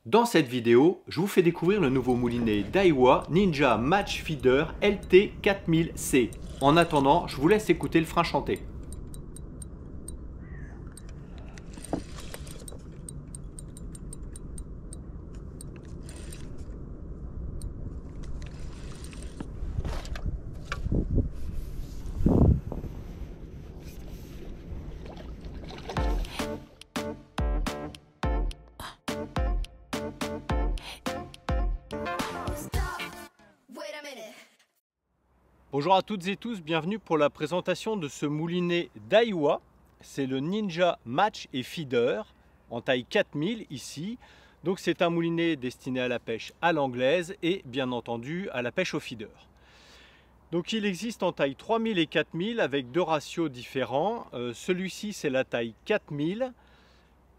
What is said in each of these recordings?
Dans cette vidéo, je vous fais découvrir le nouveau moulinet Daiwa Ninja Match Feeder LT4000C. En attendant, je vous laisse écouter le frein chanter. Bonjour à toutes et tous, bienvenue pour la présentation de ce moulinet Daiwa. C'est le Ninja Match et Feeder en taille 4000 ici. Donc c'est un moulinet destiné à la pêche à l'anglaise et bien entendu à la pêche au feeder. Donc il existe en taille 3000 et 4000 avec deux ratios différents. Celui-ci c'est la taille 4000.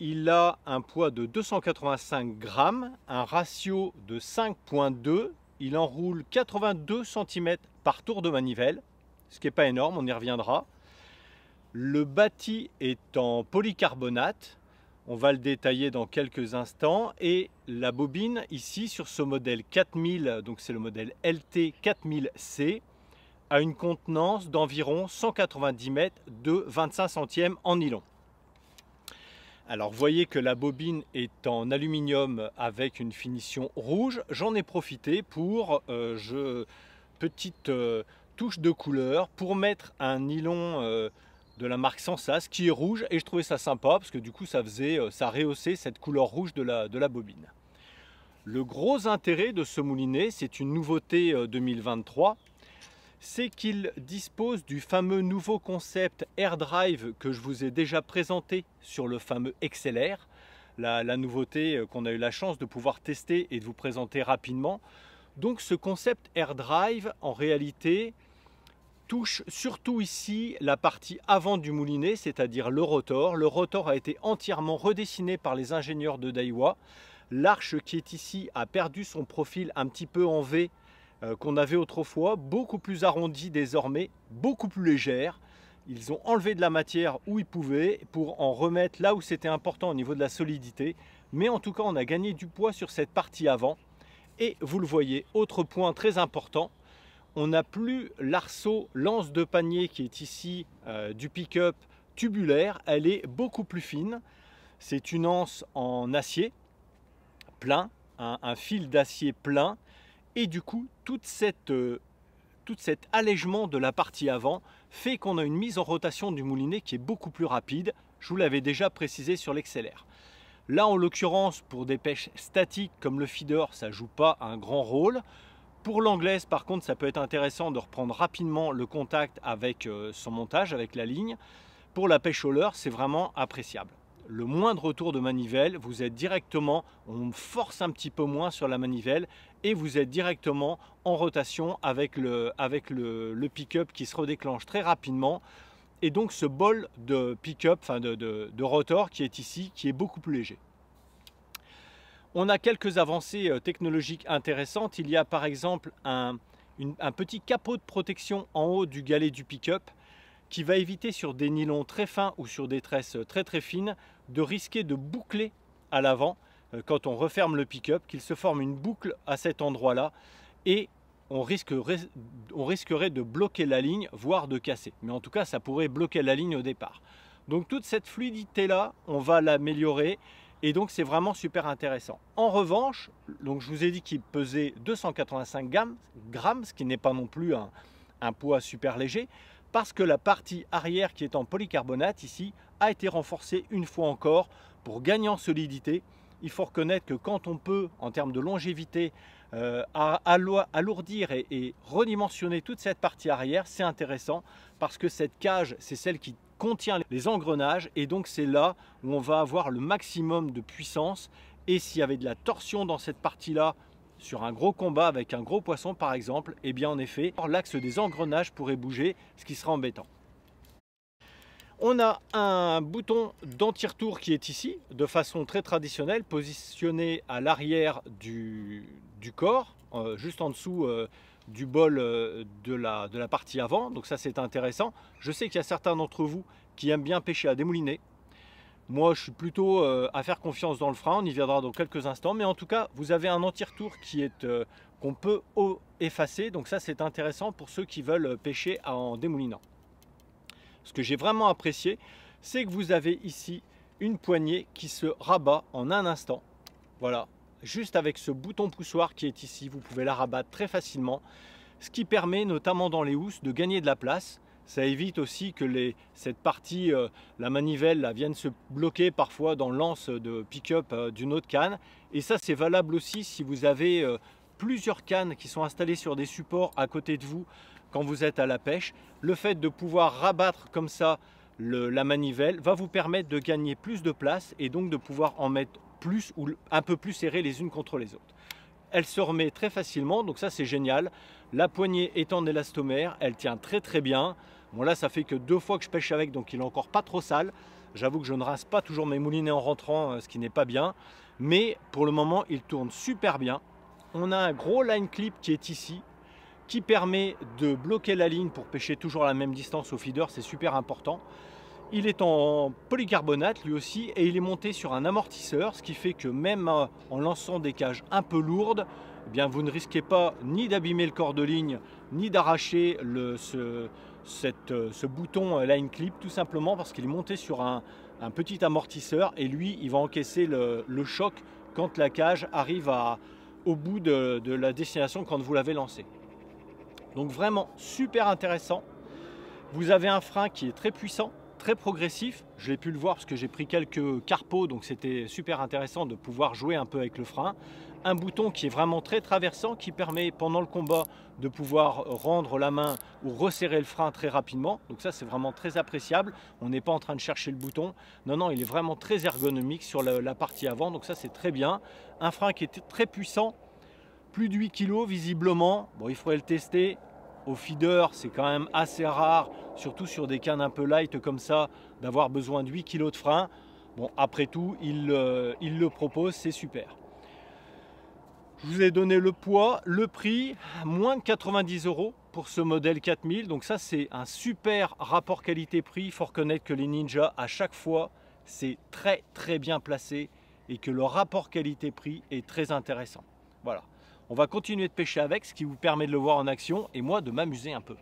Il a un poids de 285 grammes, un ratio de 5,2. Il enroule 82 cm par tour de manivelle, ce qui n'est pas énorme, on y reviendra. Le bâti est en polycarbonate, on va le détailler dans quelques instants. Et la bobine ici sur ce modèle 4000, donc c'est le modèle LT4000C, a une contenance d'environ 190 mètres de 25 centièmes en nylon. Alors vous voyez que la bobine est en aluminium avec une finition rouge. J'en ai profité pour petite touche de couleur pour mettre un nylon de la marque Sensas qui est rouge, et je trouvais ça sympa parce que du coup ça rehaussait cette couleur rouge de la bobine. Le gros intérêt de ce moulinet, c'est une nouveauté 2023. C'est qu'il dispose du fameux nouveau concept Air Drive que je vous ai déjà présenté sur le fameux XLR, la nouveauté qu'on a eu la chance de pouvoir tester et de vous présenter rapidement. Donc ce concept Air Drive en réalité touche surtout ici la partie avant du moulinet, c'est-à-dire le rotor. Le rotor a été entièrement redessiné par les ingénieurs de Daiwa. L'arche qui est ici a perdu son profil un petit peu en V qu'on avait autrefois, beaucoup plus arrondi désormais, beaucoup plus légère. Ils ont enlevé de la matière où ils pouvaient pour en remettre là où c'était important au niveau de la solidité. Mais en tout cas, on a gagné du poids sur cette partie avant. Et vous le voyez, autre point très important, on n'a plus l'arceau lance de panier qui est ici du pick-up tubulaire. Elle est beaucoup plus fine. C'est une anse en acier plein, un fil d'acier plein. Et du coup, tout cet allègement de la partie avant fait qu'on a une mise en rotation du moulinet qui est beaucoup plus rapide. Je vous l'avais déjà précisé sur l'XLR. Là, en l'occurrence, pour des pêches statiques comme le feeder, ça ne joue pas un grand rôle. Pour l'anglaise, par contre, ça peut être intéressant de reprendre rapidement le contact avec son montage, avec la ligne. Pour la pêche au leurre, c'est vraiment appréciable. Le moindre tour de manivelle, vous êtes directement, on force un petit peu moins sur la manivelle et vous êtes directement en rotation avec le pick-up qui se redéclenche très rapidement. Et donc ce bol de pick-up, enfin de rotor qui est ici, qui est beaucoup plus léger. On a quelques avancées technologiques intéressantes. Il y a par exemple un petit capot de protection en haut du galet du pick-up qui va éviter sur des nylons très fins ou sur des tresses très très fines de risquer de boucler à l'avant quand on referme le pick-up, qu'il se forme une boucle à cet endroit-là et on risquerait de bloquer la ligne, voire de casser. Mais en tout cas, ça pourrait bloquer la ligne au départ. Donc toute cette fluidité-là, on va l'améliorer et donc c'est vraiment super intéressant. En revanche, donc je vous ai dit qu'il pesait 285 grammes, ce qui n'est pas non plus un poids super léger, parce que la partie arrière qui est en polycarbonate ici a été renforcée une fois encore pour gagner en solidité. Il faut reconnaître que quand on peut, en termes de longévité, alourdir et redimensionner toute cette partie arrière, c'est intéressant parce que cette cage, c'est celle qui contient les engrenages et donc c'est là où on va avoir le maximum de puissance. Et s'il y avait de la torsion dans cette partie-là, sur un gros combat avec un gros poisson par exemple, et bien en effet, l'axe des engrenages pourrait bouger, ce qui sera embêtant. On a un bouton d'anti-retour qui est ici, de façon très traditionnelle, positionné à l'arrière du corps, juste en dessous du bol de la partie avant. Donc ça c'est intéressant. Je sais qu'il y a certains d'entre vous qui aiment bien pêcher à démouliner. Moi, je suis plutôt à faire confiance dans le frein. On y viendra dans quelques instants. Mais en tout cas, vous avez un anti-retour qui est qu'on peut effacer. Donc ça, c'est intéressant pour ceux qui veulent pêcher en démoulinant. Ce que j'ai vraiment apprécié, c'est que vous avez ici une poignée qui se rabat en un instant. Voilà, juste avec ce bouton poussoir qui est ici, vous pouvez la rabattre très facilement. Ce qui permet, notamment dans les housses, de gagner de la place. Ça évite aussi que cette partie, la manivelle, là, vienne se bloquer parfois dans l'anse de pick-up d'une autre canne. Et ça, c'est valable aussi si vous avez plusieurs cannes qui sont installées sur des supports à côté de vous quand vous êtes à la pêche. Le fait de pouvoir rabattre comme ça la manivelle va vous permettre de gagner plus de place et donc de pouvoir en mettre plus ou un peu plus serrées les unes contre les autres. Elle se remet très facilement, donc ça c'est génial. La poignée est en élastomère, elle tient très très bien. Bon là ça fait que 2 fois que je pêche avec, donc il est encore pas trop sale. J'avoue que je ne rince pas toujours mes moulinets en rentrant, ce qui n'est pas bien. Mais pour le moment il tourne super bien. On a un gros line clip qui est ici, qui permet de bloquer la ligne pour pêcher toujours à la même distance au feeder, c'est super important. Il est en polycarbonate lui aussi et il est monté sur un amortisseur, ce qui fait que même en lançant des cages un peu lourdes, eh bien vous ne risquez pas ni d'abîmer le corps de ligne, ni d'arracher ce bouton line clip, tout simplement parce qu'il est monté sur un petit amortisseur et lui il va encaisser le choc quand la cage arrive au bout de la destination quand vous l'avez lancé. Donc vraiment super intéressant. Vous avez un frein qui est très puissant, très progressif. Je l'ai pu le voir parce que j'ai pris quelques carpos, donc c'était super intéressant de pouvoir jouer un peu avec le frein. Un bouton qui est vraiment très traversant, qui permet pendant le combat de pouvoir rendre la main ou resserrer le frein très rapidement. Donc ça c'est vraiment très appréciable. On n'est pas en train de chercher le bouton. Non, non, il est vraiment très ergonomique sur la partie avant. Donc ça c'est très bien. Un frein qui est très puissant. Plus de 8 kg visiblement. Bon, il faudrait le tester. Au feeder, c'est quand même assez rare, surtout sur des cannes un peu light comme ça, d'avoir besoin de 8 kg de frein. Bon, après tout, il le propose, c'est super. Je vous ai donné le poids, le prix, moins de 90 € pour ce modèle 4000. Donc ça, c'est un super rapport qualité-prix. Il faut reconnaître que les Ninja, à chaque fois, c'est très très bien placé et que le rapport qualité-prix est très intéressant. Voilà. On va continuer de pêcher avec, ce qui vous permet de le voir en action et moi de m'amuser un peu.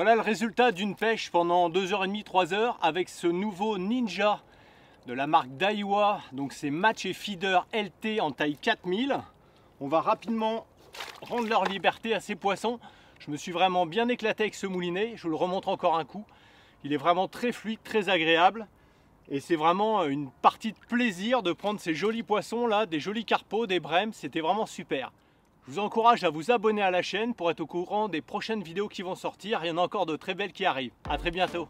Voilà le résultat d'une pêche pendant 2h30, 3h avec ce nouveau Ninja de la marque Daiwa. Donc c'est Match et Feeder LT en taille 4000. On va rapidement rendre leur liberté à ces poissons. Je me suis vraiment bien éclaté avec ce moulinet. Je vous le remontre encore un coup. Il est vraiment très fluide, très agréable. Et c'est vraiment une partie de plaisir de prendre ces jolis poissons là, des jolis carpos, des brèmes. C'était vraiment super. Je vous encourage à vous abonner à la chaîne pour être au courant des prochaines vidéos qui vont sortir. Il y en a encore de très belles qui arrivent. À très bientôt.